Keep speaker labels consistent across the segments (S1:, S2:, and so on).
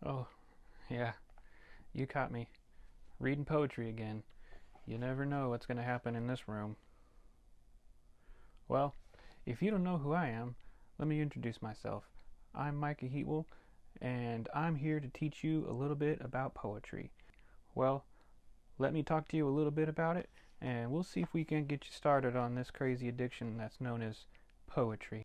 S1: Oh, yeah, you caught me. Reading poetry again. You never know what's going to happen in this room. Well, if you don't know who I am, let me introduce myself. I'm Micah Heatwell, and I'm here to teach you a little bit about poetry. Well, let me talk to you a little bit about it, and we'll see if we can get you started on this crazy addiction that's known as poetry.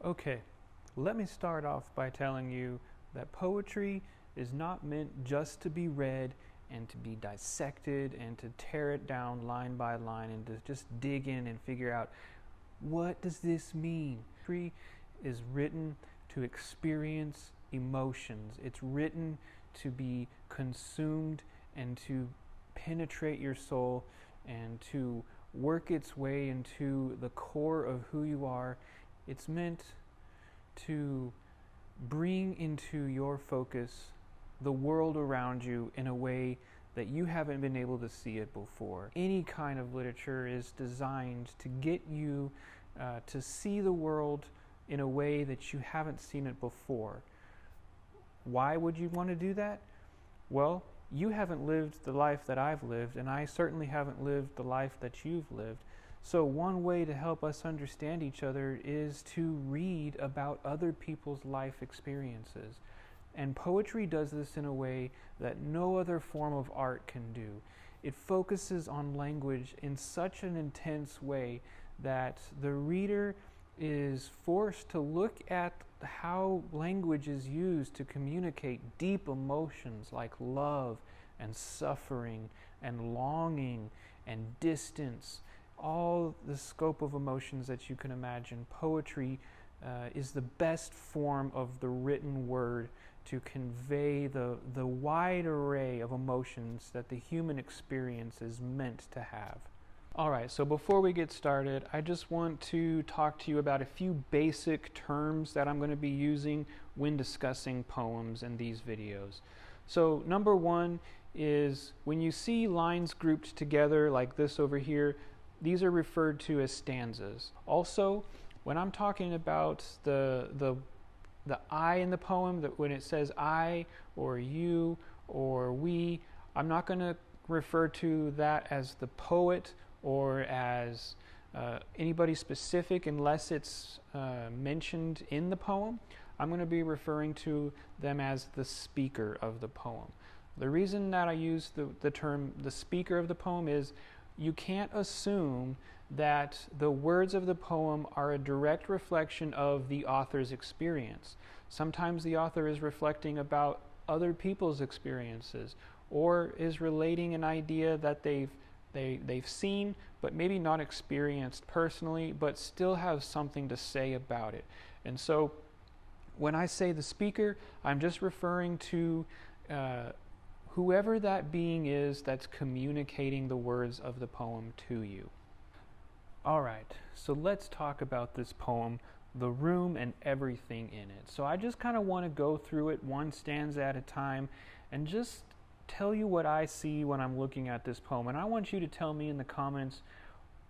S1: Okay, let me start off by telling you that poetry is not meant just to be read and to be dissected and to tear it down line by line and to just dig in and figure out what does this mean. Poetry is written to experience emotions. It's written to be consumed and to penetrate your soul and to work its way into the core of who you are. It's meant to bring into your focus the world around you in a way that you haven't been able to see it before. Any kind of literature is designed to get you to see the world in a way that you haven't seen it before. Why would you want to do that? Well, you haven't lived the life that I've lived, and I certainly haven't lived the life that you've lived. So one way to help us understand each other is to read about other people's life experiences. And poetry does this in a way that no other form of art can do. It focuses on language in such an intense way that the reader is forced to look at how language is used to communicate deep emotions like love and suffering and longing and distance. All the scope of emotions that you can imagine. Poetry is the best form of the written word to convey the wide array of emotions that the human experience is meant to have. Alright, so before we get started, I just want to talk to you about a few basic terms that I'm going to be using when discussing poems in these videos. So number one is when you see lines grouped together like this over here, these are referred to as stanzas. Also, when I'm talking about the I in the poem, that when it says I or you or we, I'm not going to refer to that as the poet or as anybody specific unless it's mentioned in the poem. I'm going to be referring to them as the speaker of the poem. The reason that I use the term the speaker of the poem is you can't assume that the words of the poem are a direct reflection of the author's experience. Sometimes the author is reflecting about other people's experiences or is relating an idea that they've seen but maybe not experienced personally, but still have something to say about it. And so when I say the speaker, I'm just referring to whoever that being is that's communicating the words of the poem to you. All right, so let's talk about this poem, the room and everything in it. So I just kind of want to go through it one stanza at a time and just tell you what I see when I'm looking at this poem. And I want you to tell me in the comments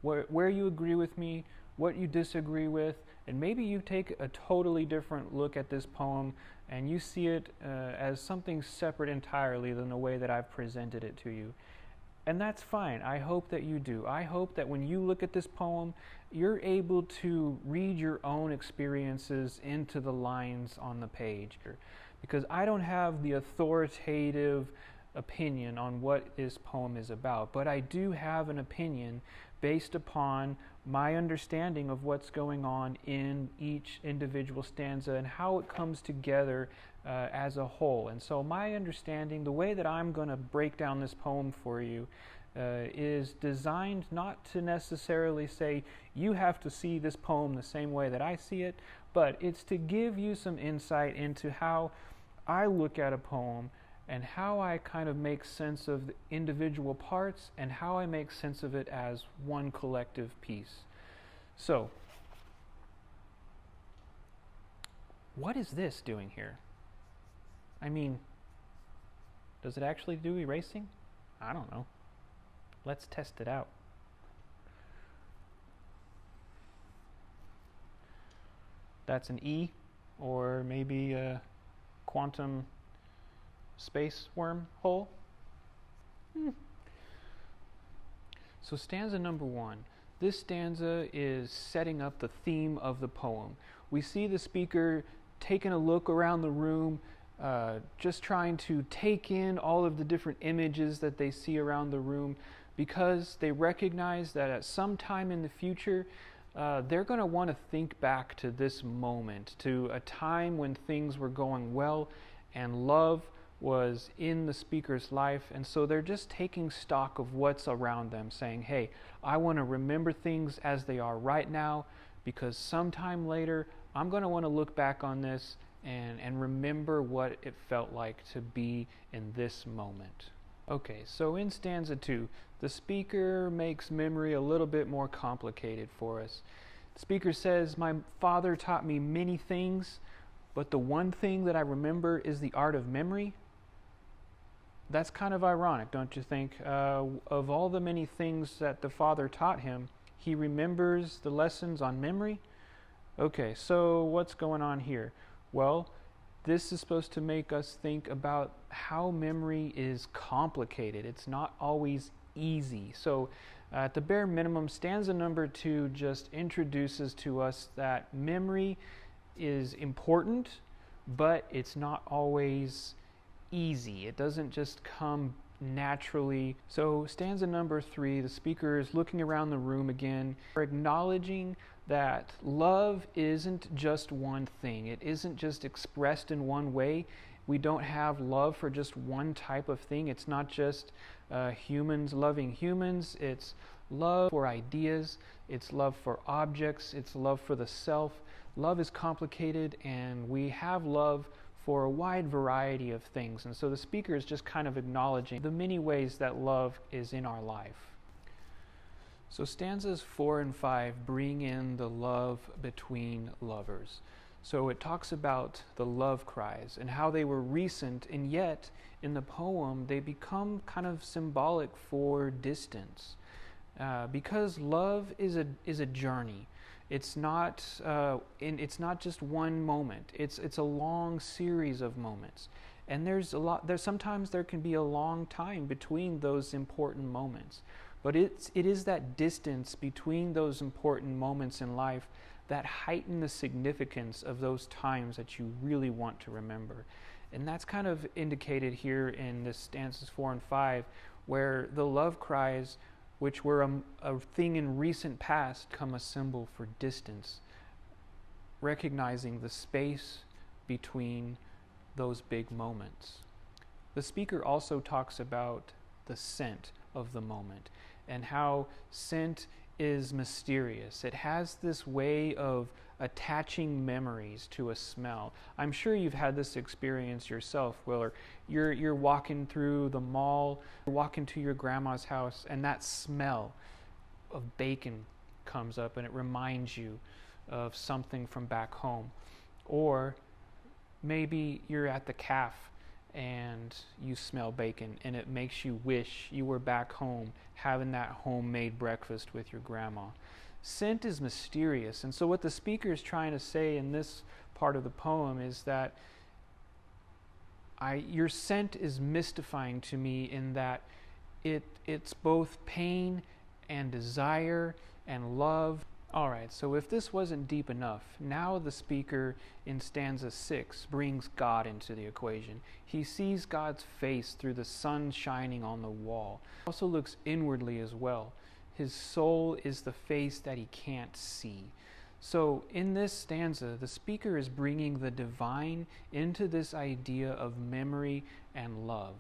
S1: where you agree with me, what you disagree with, and maybe you take a totally different look at this poem and you see it as something separate entirely than the way that I've presented it to you. And that's fine. I hope that you do. I hope that when you look at this poem, you're able to read your own experiences into the lines on the page. Because I don't have the authoritative opinion on what this poem is about, but I do have an opinion based upon my understanding of what's going on in each individual stanza and how it comes together as a whole. And so my understanding, the way that I'm going to break down this poem for you, is designed not to necessarily say you have to see this poem the same way that I see it, but it's to give you some insight into how I look at a poem and how I kind of make sense of the individual parts and how I make sense of it as one collective piece. So, what is this doing here? I mean, does it actually do erasing? I don't know. Let's test it out. That's an E, or maybe a quantum space wormhole. So stanza number 1. This stanza is setting up the theme of the poem. We see the speaker taking a look around the room, just trying to take in all of the different images that they see around the room, because they recognize that at some time in the future, they're going to want to think back to this moment, to a time when things were going well and love was in the speaker's life. And so they're just taking stock of what's around them, saying, hey, I want to remember things as they are right now, because sometime later I'm going to want to look back on this and remember what it felt like to be in this moment. Okay, so in stanza 2, the speaker makes memory a little bit more complicated for us. The speaker says, my father taught me many things, but the one thing that I remember is the art of memory. That's kind of ironic, don't you think? Of all the many things that the father taught him, he remembers the lessons on memory? Okay, so what's going on here? Well, this is supposed to make us think about how memory is complicated. It's not always easy. So at the bare minimum, stanza number 2 just introduces to us that memory is important, but it's not always easy. It doesn't just come naturally. So stanza number 3, the speaker is looking around the room again, acknowledging that love isn't just one thing. It isn't just expressed in one way. We don't have love for just one type of thing. It's not just humans loving humans. It's love for ideas. It's love for objects. It's love for the self. Love is complicated, and we have love for a wide variety of things. And so the speaker is just kind of acknowledging the many ways that love is in our life. So stanzas 4 and 5 bring in the love between lovers. So it talks about the love cries and how they were recent, and yet in the poem they become kind of symbolic for distance. Because love is a journey. It's not just one moment. It's a long series of moments, and sometimes there can be a long time between those important moments. But it is that distance between those important moments in life that heighten the significance of those times that you really want to remember. And that's kind of indicated here in the stanzas 4 and 5, where the love cries, which were a thing in recent past, become a symbol for distance, recognizing the space between those big moments. The speaker also talks about the scent of the moment and how scent is mysterious. It has this way of attaching memories to a smell. I'm sure you've had this experience yourself, where you're walking through the mall, you're walking to your grandma's house, and that smell of bacon comes up and it reminds you of something from back home. Or maybe you're at the cafe and you smell bacon and it makes you wish you were back home having that homemade breakfast with your grandma. Scent is mysterious, and so what the speaker is trying to say in this part of the poem is that your scent is mystifying to me, in that it's both pain and desire and love. Alright, so if this wasn't deep enough, now the speaker in stanza 6 brings God into the equation. He sees God's face through the sun shining on the wall. He also looks inwardly as well. His soul is the face that he can't see. So in this stanza, the speaker is bringing the divine into this idea of memory and love.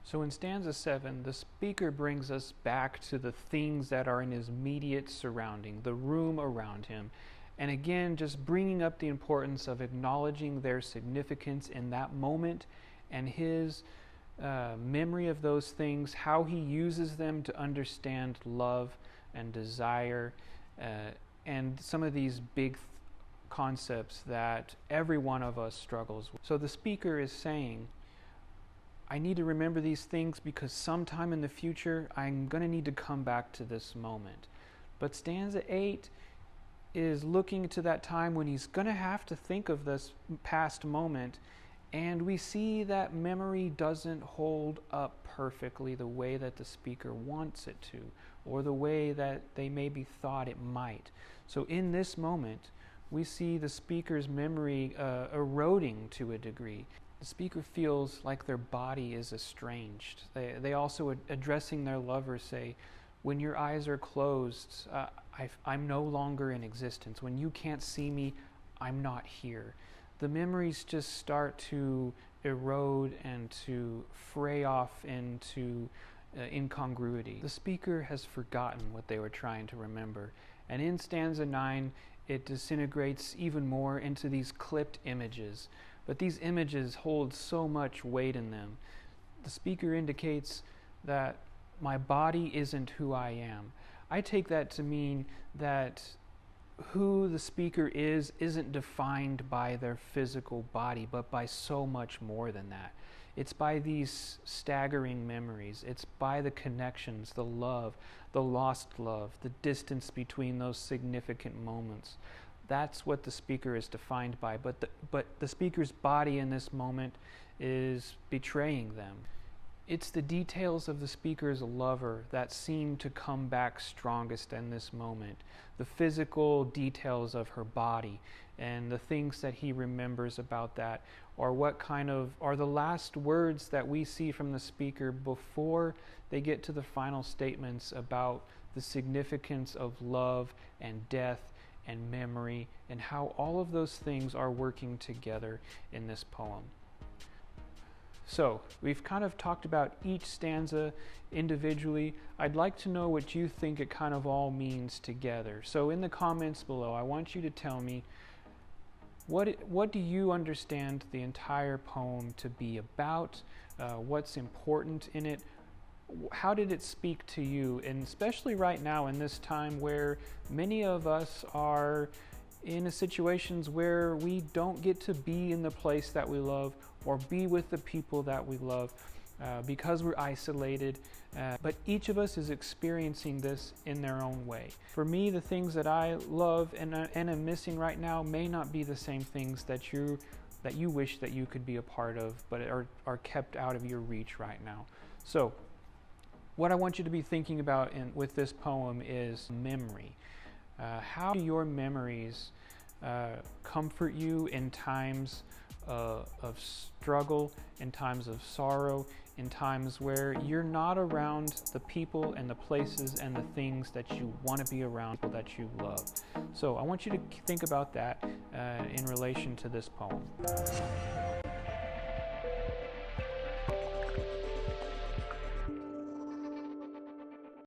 S1: So in stanza 7, the speaker brings us back to the things that are in his immediate surrounding, the room around him. And again, just bringing up the importance of acknowledging their significance in that moment, and his memory of those things, how he uses them to understand love and desire, and some of these big concepts that every one of us struggles with. So the speaker is saying, I need to remember these things because sometime in the future I'm going to need to come back to this moment. But stanza 8 is looking to that time when he's going to have to think of this past moment, and we see that memory doesn't hold up perfectly the way that the speaker wants it to, or the way that they maybe thought it might. So in this moment, we see the speaker's memory eroding to a degree. The speaker feels like their body is estranged. They also, addressing their lover, say, when your eyes are closed, I'm no longer in existence. When you can't see me, I'm not here. The memories just start to erode and to fray off into incongruity. The speaker has forgotten what they were trying to remember. And in stanza 9, it disintegrates even more into these clipped images. But these images hold so much weight in them. The speaker indicates that my body isn't who I am. I take that to mean that who the speaker is isn't defined by their physical body, but by so much more than that. It's by these staggering memories. It's by the connections, the love, the lost love, the distance between those significant moments. That's what the speaker is defined by, but the speaker's body in this moment is betraying them. It's the details of the speaker's lover that seem to come back strongest in this moment. The physical details of her body and the things that he remembers about that, or what kind of are the last words that we see from the speaker before they get to the final statements about the significance of love and death and memory, and how all of those things are working together in this poem. So, we've kind of talked about each stanza individually. I'd like to know what you think it kind of all means together. So in the comments below, I want you to tell me, what do you understand the entire poem to be about? What's important in it? How did it speak to you? And especially right now in this time where many of us are in situations where we don't get to be in the place that we love or be with the people that we love because we're isolated. But each of us is experiencing this in their own way. For me, the things that I love and am missing right now may not be the same things that you wish that you could be a part of, but are kept out of your reach right now. So what I want you to be thinking about with this poem is memory. How do your memories comfort you in times of struggle, in times of sorrow, in times where you're not around the people and the places and the things that you want to be around, people that you love? So I want you to think about that in relation to this poem.